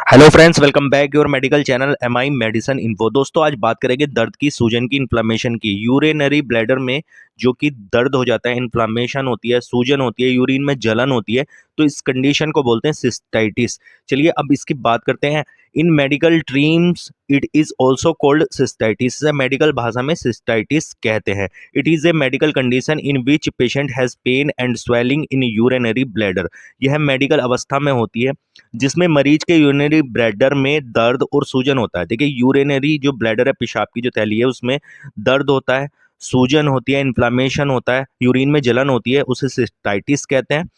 Hello friends, welcome back your medical channel M I medicine info. दोस्तों, आज बात करेंगे दर्द की, सूजन की, इन्फ्लामेशन की। यूरिनरी ब्लैडर में जो कि दर्द हो जाता है, इन्फ्लामेशन होती है, सूजन होती है, यूरिन में जलन होती है, तो इस कंडीशन को बोलते हैं सिस्टाइटिस। चलिए अब इसकी बात करते हैं। In medical terms it is also called cystitis. Medical भाषा में सिस्टाइटिस कहते हैं। It is a medical condition in which patient has pain and swelling in urinary bladder. यह मेडिकल अवस्था में होती है जिसमें मरीज के यूरिनरी ब्लैडर में दर्द और सूजन होता है। देखिए, यूरिनरी जो ब्लैडर है, पेशाब की जो थैली है, उसमें दर्द होता है, सूजन होती है, इन्फ्लामेशन होता है, यूरिन में जलन होती है, उसे सिस्टाइटिस कहते हैं।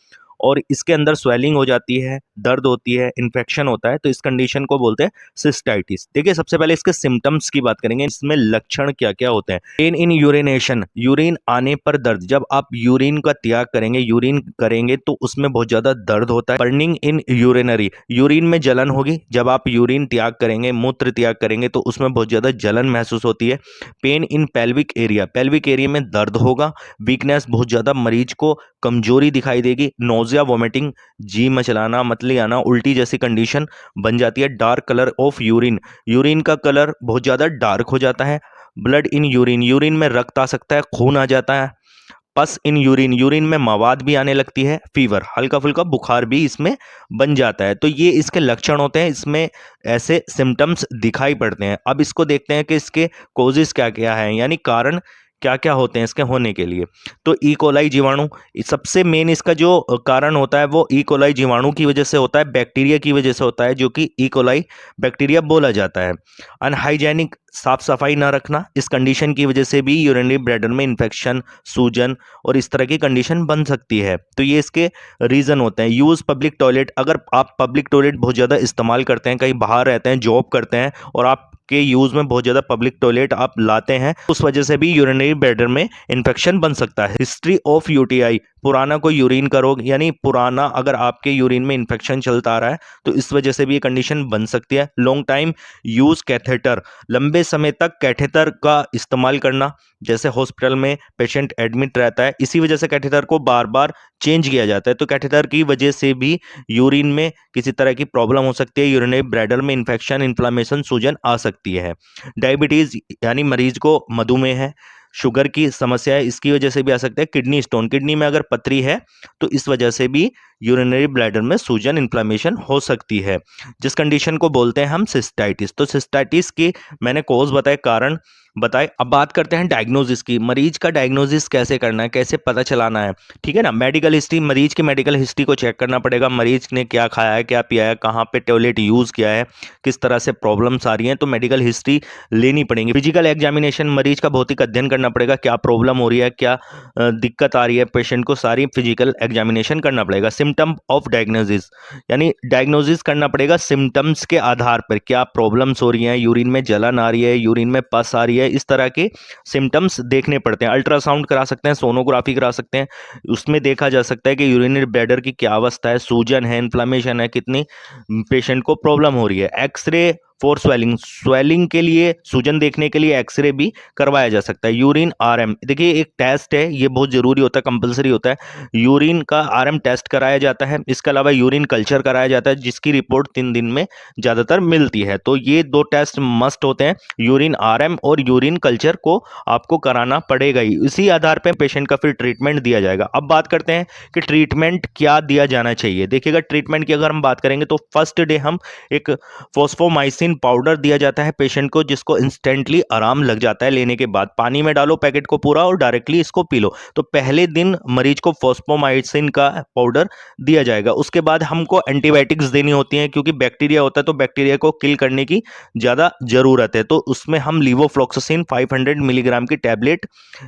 और इसके अंदर स्वेलिंग हो जाती है, दर्द होती है, इन्फेक्शन होता है, तो इस कंडीशन को बोलते हैं सिस्टाइटिस। देखिए, सबसे पहले इसके सिम्टम्स की बात करेंगे। इसमें लक्षण क्या क्या होते हैं। पेन इन यूरिनेशन, यूरिन आने पर दर्द। जब आप यूरिन का त्याग करेंगे, यूरिन करेंगे, तो उसमें बहुत ज्यादा दर्द होता है। बर्निंग इन यूरिनरी, यूरिन में जलन होगी। जब आप यूरिन त्याग करेंगे, मूत्र त्याग करेंगे, तो उसमें बहुत ज्यादा जलन महसूस होती है। Pain in pelvic area, pelvic area में दर्द होगा। वीकनेस, बहुत ज्यादा मरीज को कमजोरी दिखाई देगी। नोजिया, वोमिटिंग, जी मचलाना, मतली आना, उल्टी जैसी कंडीशन बन जाती है। Dark colour of urine, urine का कलर बहुत ज़्यादा डार्क हो जाता है। ब्लड इन यूरिन, यूरिन में रक्त आ सकता है, खून आ जाता है। पस इन यूरिन, यूरिन में मवाद भी आने लगती है। फीवर, हल्का फुल्का बुखार भी इसमें बन जाता है। तो ये इसके लक्षण होते हैं, इसमें ऐसे सिम्टम्स दिखाई पड़ते हैं। अब इसको देखते हैं कि इसके कोजेस क्या क्या हैं, यानी कारण क्या क्या होते हैं इसके होने के लिए। तो ई कोलाई जीवाणु, सबसे मेन इसका जो कारण होता है वो ई कोलाई जीवाणु की वजह से होता है, बैक्टीरिया की वजह से होता है, जो कि ई कोलाई बैक्टीरिया बोला जाता है। अनहाइजेनिक, साफ सफाई ना रखना, इस कंडीशन की वजह से भी यूरिनरी ब्लैडर में इन्फेक्शन, सूजन और इस तरह की कंडीशन बन सकती है। तो ये इसके रीजन होते हैं। यूज पब्लिक टॉयलेट, अगर आप पब्लिक टॉयलेट बहुत ज़्यादा इस्तेमाल करते हैं, कहीं बाहर रहते हैं, जॉब करते हैं, और आप के यूज में बहुत ज्यादा पब्लिक टॉयलेट आप लाते हैं, उस वजह से भी यूरिनरी ब्लैडर में इन्फेक्शन बन सकता है। हिस्ट्री ऑफ यूटीआई, पुराना कोई यूरिन का रोग, यानी पुराना अगर आपके यूरिन में इन्फेक्शन चलता आ रहा है, तो इस वजह से भी ये कंडीशन बन सकती है। लॉन्ग टाइम यूज कैथेटर, लंबे समय तक कैथेटर का इस्तेमाल करना, जैसे हॉस्पिटल में पेशेंट एडमिट रहता है, इसी वजह से कैथेटर को बार बार चेंज किया जाता है, तो कैथेटर की वजह से भी यूरिन में किसी तरह की प्रॉब्लम हो सकती है। यूरिनरी ब्लैडर में इन्फेक्शन, इन्फ्लामेशन, सूजन आ सकती है। डायबिटीज, यानी मरीज को मधुमेह है, शुगर की समस्या है, इसकी वजह से भी आ सकता है। किडनी स्टोन, किडनी में अगर पथरी है, तो इस वजह से भी यूरिनरी ब्लैडर में सूजन, इन्फ्लामेशन हो सकती है, जिस कंडीशन को बोलते हैं हम सिस्टाइटिस। तो सिस्टाइटिस की मैंने कॉज बताए, कारण बताए। अब बात करते हैं डायग्नोसिस की। मरीज का डायग्नोसिस कैसे करना है, कैसे पता चलाना है, ठीक है ना। मेडिकल हिस्ट्री, मरीज की मेडिकल हिस्ट्री को चेक करना पड़ेगा। मरीज ने क्या खाया है, क्या पिया है, कहाँ पे टॉयलेट यूज किया है, किस तरह से प्रॉब्लम्स आ रही हैं, तो मेडिकल हिस्ट्री लेनी पड़ेगी। फिजिकल एग्जामिनेशन, मरीज का भौतिक अध्ययन करना पड़ेगा, क्या प्रॉब्लम हो रही है, क्या दिक्कत आ रही है पेशेंट को, सारी फिजिकल एग्जामिनेशन करना पड़ेगा। सिम्टम ऑफ डायग्नोसिस, यानी डायग्नोसिस करना पड़ेगा सिम्टम्स के आधार पर, क्या प्रॉब्लम्स हो रही हैं, यूरिन में जलन आ रही है, यूरिन में पस आ रही है, इस तरह के सिम्टम्स देखने पड़ते हैं। अल्ट्रासाउंड करा सकते हैं, सोनोग्राफी करा सकते हैं, उसमें देखा जा सकता है कि यूरिनरी ब्लैडर की क्या अवस्था है, सूजन है, इन्फ्लामेशन है, कितनी पेशेंट को प्रॉब्लम हो रही है। एक्सरे फॉर स्वेलिंग, स्वेलिंग के लिए, सूजन देखने के लिए एक्सरे भी करवाया जा सकता है। यूरिन आरएम, देखिए एक टेस्ट है, ये बहुत जरूरी होता है, कंपलसरी होता है। यूरिन का आरएम टेस्ट कराया जाता है। इसके अलावा यूरिन कल्चर कराया जाता है, जिसकी रिपोर्ट 3 दिन में ज्यादातर मिलती है। तो ये 2 टेस्ट मस्ट होते हैं, यूरिन आरएम और यूरिन कल्चर को आपको कराना पड़ेगा ही। इसी आधार पर पेशेंट का फिर ट्रीटमेंट दिया जाएगा। अब बात करते हैं कि ट्रीटमेंट क्या दिया जाना चाहिए। देखिएगा, ट्रीटमेंट की अगर हम बात करेंगे तो फर्स्ट डे हम एक फोस्फोमाइसिन पाउडर दिया जाता है पेशेंट को, जिसको इंस्टेंटली आराम लग जाता है लेने के बाद। पानी में डालो पैकेट को पूरा और डायरेक्टली इसको पी लो। तो पहले दिन मरीज को फोस्फोमाइसिन का पाउडर दिया जाएगा। उसके बाद हमको एंटीबायोटिक्स देनी होती हैं, क्योंकि बैक्टीरिया होता है, तो बैक्टीरिया को किल करने की ज्यादा जरूरत है। तो उसमें हम लीवोफ्लॉक्सासिन 500 मिलीग्राम की टैबलेट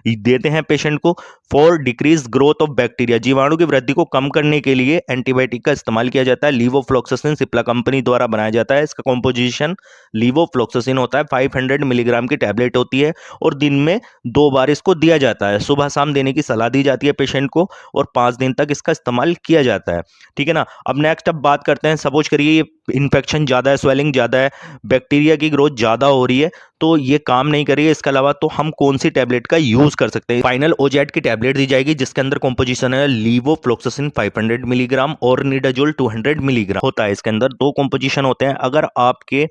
देते हैं पेशेंट को for decrease growth of bacteria. जीवाणु की वृद्धि को कम करने के लिए एंटीबायोटिक का इस्तेमाल किया जाता है। लीवोफ्लॉक्सासिन सिप्ला कंपनी द्वारा बनाया जाता है। इसका कॉम्पोजिशन लीवोफ्लॉक्सासिन होता है, 500 मिलीग्राम की टैबलेट होती है, और दिन में 2 बार इसको दिया जाता है। सुबह शाम देने की सलाह दी जाती है पेशेंट को, और 5 दिन तक इसका इस्तेमाल किया जाता है, ठीक है ना। अब नेक्स्ट अब बात करते हैं, सपोज करिए ये इन्फेक्शन ज़्यादा है, स्वेलिंग ज़्यादा है, बैक्टीरिया की ग्रोथ ज़्यादा हो रही है, तो ये काम नहीं करेगी। इसके अलावा तो हम कौन सी टैबलेट का यूज़ कर सकते हैं? फाइनल ओजेट की टैबलेट दी जाएगी जिसके अंदर कॉम्पोजिशन है लीवोफ्लोक्सासिन 500 मिलीग्राम और निडाजोल 200 मिलीग्राम होता है। इसके अंदर दो कॉम्पोजिशन होते हैं। अगर आपके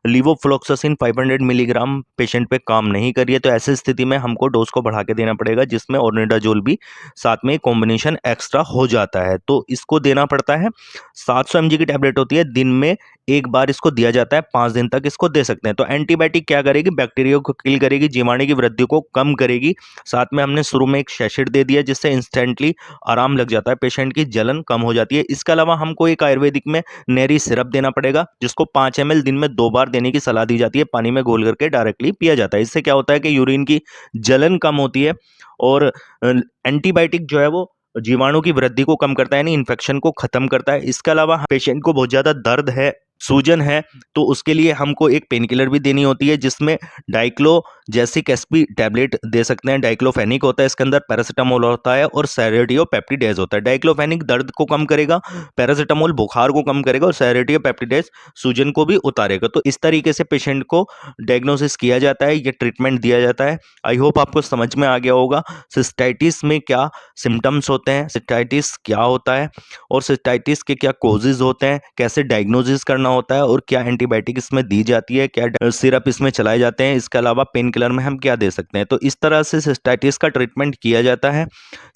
लीवोफ्लोक्सासिन 500 मिलीग्राम पेशेंट पे काम नहीं कर रही है तो ऐसी स्थिति में हमको डोज को बढ़ा के देना पड़ेगा, जिसमें ऑर्निडाजोल भी साथ में कॉम्बिनेशन एक्स्ट्रा हो जाता है, तो इसको देना पड़ता है। 700 mg की टैबलेट होती है, दिन में एक बार इसको दिया जाता है, 5 दिन तक इसको दे सकते हैं। तो एंटीबायोटिक क्या करेगी? बैक्टीरिया को किल करेगी, जीवाणु की वृद्धि को कम करेगी। साथ में हमने शुरू में एक सैशेट दे दिया जिससे इंस्टेंटली आराम लग जाता है, पेशेंट की जलन कम हो जाती है। इसके अलावा हमको एक आयुर्वेदिक में नेरी सिरप देना पड़ेगा जिसको 5 ml दिन में 2 बार देने की सलाह दी जाती है। पानी में घोल करके डायरेक्टली पिया जाता है। इससे क्या होता है कि यूरिन की जलन कम होती है और एंटीबायोटिक जो है वो जीवाणु की वृद्धि को कम करता है, यानी इन्फेक्शन को खत्म करता है। इसके अलावा पेशेंट को बहुत ज्यादा दर्द है, सूजन है, तो उसके लिए हमको एक पेन किलर भी देनी होती है जिसमें डाइक्लोजेसिक एसपी टैबलेट दे सकते हैं। डाइक्लोफेनिक होता है, इसके अंदर पैरासीटामोल होता है और सेरोटियोपेप्टिडेज होता है। डाइक्लोफेनिक दर्द को कम करेगा, पैरासीटामोल बुखार को कम करेगा और सेरोटियोपेप्टिडेज सूजन को भी उतारेगा। तो इस तरीके से पेशेंट को डायग्नोसिस किया जाता है, ये ट्रीटमेंट दिया जाता है। आई होप आपको समझ में आ गया होगा सिस्टाइटिस में क्या सिम्टम्स होते हैं, सिस्टाइटिस क्या होता है और सिस्टाइटिस के क्या कॉजेज होते हैं, कैसे डायग्नोसिस करना होता है और क्या एंटीबायोटिक इसमें दी जाती है, क्या सिरप इसमें चलाए जाते हैं। इसके अलावा पेन किलर में हम क्या दे सकते हैं। तो इस तरह से सिस्टाइटिस का ट्रीटमेंट किया जाता है।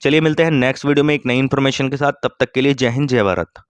चलिए मिलते हैं नेक्स्ट वीडियो में एक नई इन्फॉर्मेशन के साथ। तब तक के लिए जय हिंद, जय भारत।